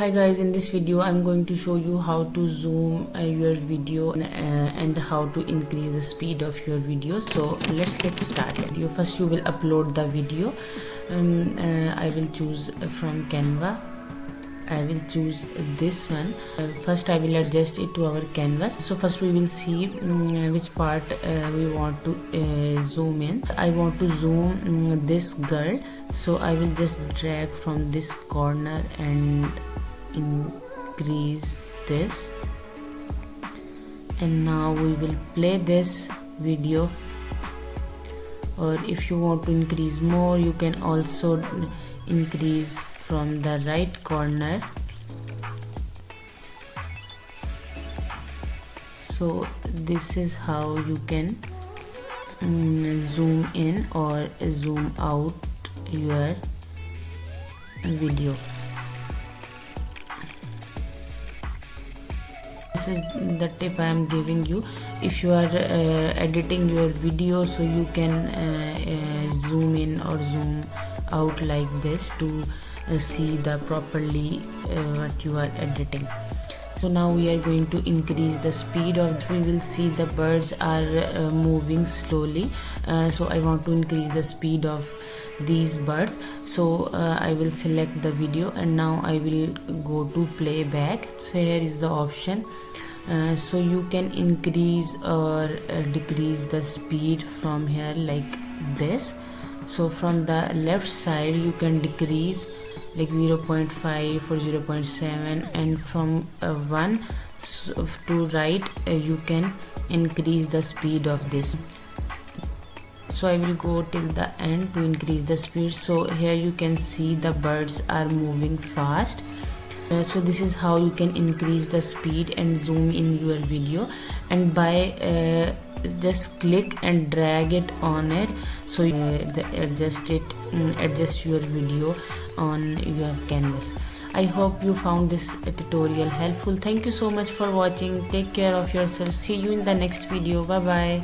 Hi guys, in this video I'm going to show you how to zoom your video and how to increase the speed of your video. So let's get started. First you will upload the video. I will choose from Canva. I will choose this one. First I will adjust it to our canvas. So first we will see which part we want to zoom in. I want to zoom this girl, so I will just drag from this corner and increase this, and now we will play this video. Or if you want to increase more, you can also increase from the right corner. So this is how you can zoom in or zoom out your video. This is the tip I am giving you. If you are editing your video, so you can zoom in or zoom out like this to see the properly what you are editing. So now we are going to increase the speed of. We will see the birds are moving slowly, so I want to increase the speed of these birds. So I will select the video, and now I will go to playback. So here is the option. So you can increase or decrease the speed from here like this. So from the left side you can decrease like 0.5 or 0.7, and from 1 to right you can increase the speed of this. So I will go till the end to increase the speed. So here you can see the birds are moving fast. So this is how you can increase the speed and zoom in your video, and by just click and drag it on it, so adjust your video on your canvas. I hope you found this tutorial helpful. Thank you so much for watching. Take care of yourself. See you in the next video. Bye bye.